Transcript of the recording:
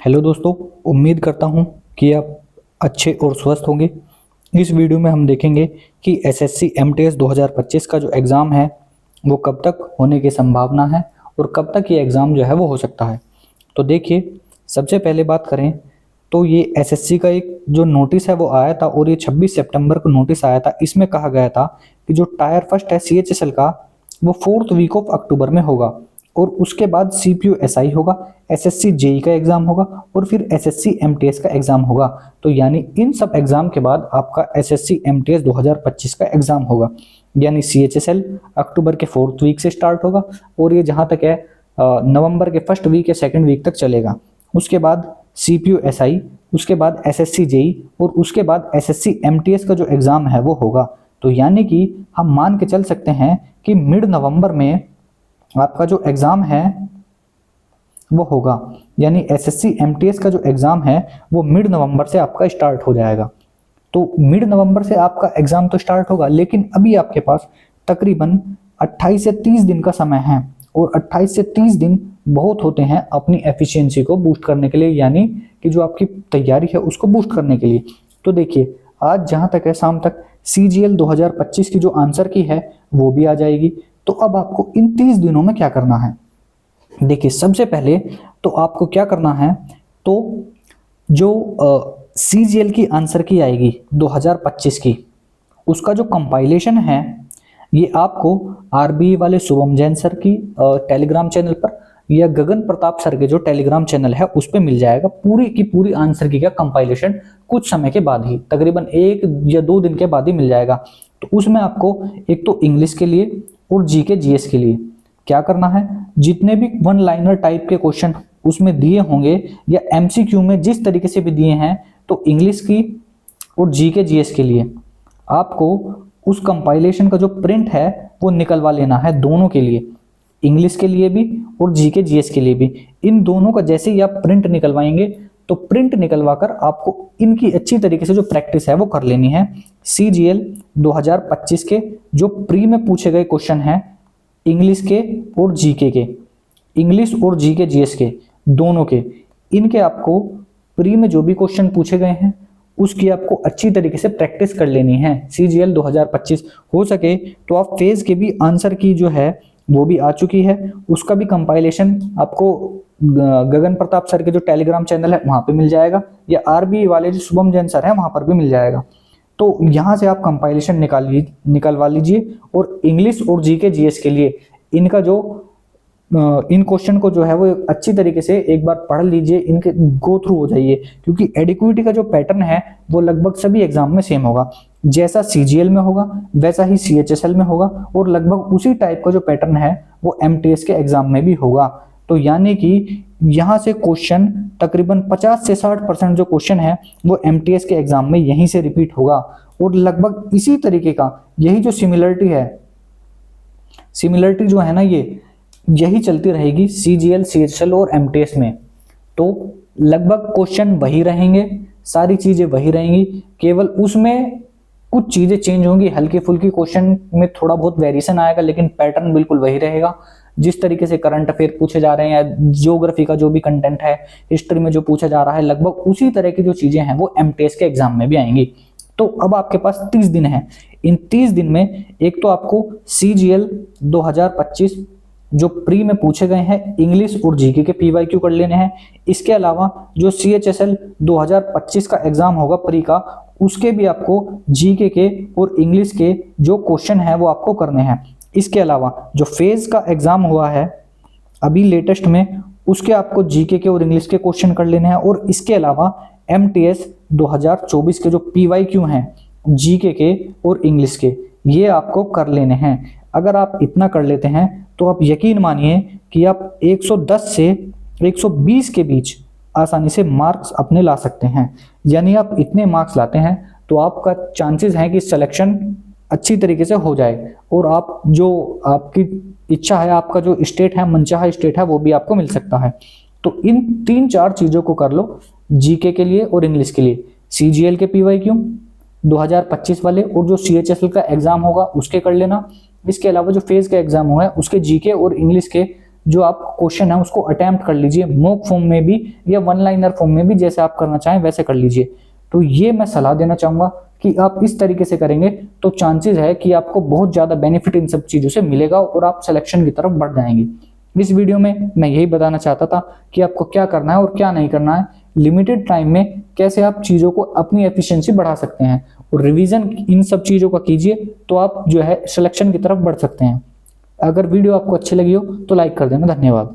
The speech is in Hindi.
हेलो दोस्तों, उम्मीद करता हूँ कि आप अच्छे और स्वस्थ होंगे। इस वीडियो में हम देखेंगे कि एसएससी एमटीएस 2025 का जो एग्ज़ाम है वो कब तक होने की संभावना है और कब तक ये एग्ज़ाम जो है वो हो सकता है। तो देखिए, सबसे पहले बात करें तो ये एसएससी का एक जो नोटिस है वो आया था और ये 26 सितंबर को नोटिस आया था। इसमें कहा गया था कि जो टायर फर्स्ट है सीएचएसएल का वो 4th वीक ऑफ अक्टूबर में होगा और उसके बाद सीपीयू एसआई होगा, एसएससी जेई का एग्जाम होगा और फिर एसएससी एमटीएस का एग्जाम होगा। तो यानी इन सब एग्जाम के बाद आपका एसएससी एमटीएस 2025 का एग्जाम होगा। यानी सीएचएसएल अक्टूबर के 4th वीक से स्टार्ट होगा और ये जहाँ तक है नवंबर के 1st वीक या 2nd वीक तक चलेगा। उसके बाद सीपीयू एसआई, उसके बाद एसएससी जेई और उसके बाद एसएससी एमटीएस का जो एग्जाम है वो होगा। तो यानी कि हम मान के चल सकते हैं कि मिड नवंबर में आपका जो एग्जाम है वो होगा। यानी एसएससी एमटीएस का जो एग्जाम है वो मिड नवंबर से आपका स्टार्ट हो जाएगा। तो मिड नवंबर से आपका एग्जाम तो स्टार्ट होगा, लेकिन अभी आपके पास तकरीबन 28 से 30 दिन का समय है और 28 से 30 दिन बहुत होते हैं अपनी एफिशिएंसी को बूस्ट करने के लिए, यानी कि जो आपकी तैयारी है उसको बूस्ट करने के लिए। तो देखिए, आज जहां तक है शाम तक सीजीएल 2025 की जो आंसर की है वो भी आ जाएगी। तो अब आपको इन 30 दिनों में क्या करना है? देखिए, सबसे पहले तो आपको क्या करना है, तो जो सीजीएल की आंसर की आएगी 2025 की, उसका जो कंपाइलेशन है ये आपको आरबीई वाले शुभम जैन सर की टेलीग्राम चैनल पर या गगन प्रताप सर के जो टेलीग्राम चैनल है उस पर मिल जाएगा। पूरी की पूरी आंसर की का कंपाइलेशन कुछ समय के बाद ही, तकरीबन 1 या 2 दिन के बाद ही मिल जाएगा। तो उसमें आपको एक तो इंग्लिश के लिए और जीके जीएस के लिए क्या करना है, जितने भी वन लाइनर टाइप के क्वेश्चन उसमें दिए होंगे या एमसीक्यू में जिस तरीके से भी दिए हैं, तो इंग्लिश की और जीके जीएस के लिए आपको उस कंपाइलेशन का जो प्रिंट है वो निकलवा लेना है, दोनों के लिए, इंग्लिश के लिए भी और जीके जीएस के लिए भी। इन दोनों का जैसे ही आप प्रिंट निकलवाएंगे तो प्रिंट निकलवाकर आपको इनकी अच्छी तरीके से जो प्रैक्टिस है वो कर लेनी है। सीजीएल 2025 के जो प्री में पूछे गए क्वेश्चन हैं इंग्लिश के और जीके के, इंग्लिश और जीके जीएस के दोनों के, इनके आपको प्री में जो भी क्वेश्चन पूछे गए हैं उसकी आपको अच्छी तरीके से प्रैक्टिस कर लेनी है। सीजीएल 2025 हो सके तो आप फेज के भी आंसर की जो है वो भी आ चुकी है, उसका भी कंपाइलेशन आपको गगन प्रताप सर के जो टेलीग्राम चैनल है वहां पे मिल जाएगा या आरबीआई वाले जो शुभम जैन सर है वहां पर भी मिल जाएगा। तो यहाँ से आप कंपाइलेशन निकलवा लीजिए और इंग्लिश और जीके जीएस के लिए इनका जो इन क्वेश्चन को जो है वो अच्छी तरीके से एक बार पढ़ लीजिए, इनके गो थ्रू हो जाइए, क्योंकि एडिक्विटी का जो पैटर्न है वो लगभग सभी एग्जाम में सेम होगा। जैसा सीजीएल में होगा वैसा ही सीएचएसएल में होगा और लगभग उसी टाइप का जो पैटर्न है वो एमटीएस के एग्जाम में भी होगा। तो यानी कि यहाँ से क्वेश्चन तकरीबन 50 से 60% जो क्वेश्चन है वो एमटीएस के एग्जाम में यहीं से रिपीट होगा और लगभग इसी तरीके का यही जो सिमिलरिटी है, सिमिलरिटी जो है ना ये यही चलती रहेगी सीजीएल, सीएचएल और एमटीएस में। तो लगभग क्वेश्चन वही रहेंगे, सारी चीजें वही रहेंगी, केवल उसमें कुछ चीजें चेंज होंगी, हल्की फुल्की क्वेश्चन में थोड़ा बहुत वेरिएशन आएगा, लेकिन पैटर्न बिल्कुल वही रहेगा। जिस तरीके से करंट अफेयर पूछे जा रहे हैं या ज्योग्राफी का जो भी कंटेंट है, हिस्ट्री में जो पूछा जा रहा है, लगभग उसी तरह की जो चीजें हैं वो एमटीएस के एग्जाम में भी आएंगी। तो अब आपके पास 30 दिन है। इन 30 दिन में एक तो आपको सीजीएल 2025 जो प्री में पूछे गए हैं इंग्लिश और जीके के पीवाईक्यू कर लेने हैं। इसके अलावा जो सीएचएसएल 2025 का एग्जाम होगा प्री का, उसके भी आपको जीके के और इंग्लिश के जो क्वेश्चन है वो आपको करने हैं। इसके अलावा जो फेज का एग्जाम हुआ है अभी लेटेस्ट में, उसके आपको जीके के और इंग्लिश के क्वेश्चन कर लेने हैं और इसके अलावा एमटीएस 2024 के जो पीवाईक्यू हैं जीके के और इंग्लिश के, ये आपको कर लेने हैं। अगर आप इतना कर लेते हैं तो आप यकीन मानिए कि आप 110 से 120 के बीच आसानी से मार्क्स अपने ला सकते हैं। यानी आप इतने मार्क्स लाते हैं तो आपका चांसेस है कि सिलेक्शन अच्छी तरीके से हो जाए और आप जो आपकी इच्छा है, आपका जो स्टेट है, मनचाहा स्टेट है, वो भी आपको मिल सकता है। तो इन 3-4 चीज़ों को कर लो, जीके के लिए और इंग्लिश के लिए सीजीएल के पीवाईक्यू 2025 वाले और जो सीएचएसएल का एग्जाम होगा उसके कर लेना। इसके अलावा जो फेज का एग्जाम हुआ है उसके जीके और इंग्लिश के जो आप क्वेश्चन है उसको अटेम्प्ट कर लीजिए, मॉक फॉर्म में भी या वन लाइनर फॉर्म में भी, जैसे आप करना चाहें वैसे कर लीजिए। तो ये मैं सलाह देना चाहूंगा कि आप इस तरीके से करेंगे तो चांसेस है कि आपको बहुत ज्यादा बेनिफिट इन सब चीजों से मिलेगा और आप सिलेक्शन की तरफ बढ़ जाएंगे। इस वीडियो में मैं यही बताना चाहता था कि आपको क्या करना है और क्या नहीं करना है, लिमिटेड टाइम में कैसे आप चीजों को अपनी एफिशिएंसी बढ़ा सकते हैं, और रिवीजन इन सब चीजों का कीजिए तो आप जो है सिलेक्शन की तरफ बढ़ सकते हैं। अगर वीडियो आपको अच्छी लगी हो तो लाइक कर देना। धन्यवाद।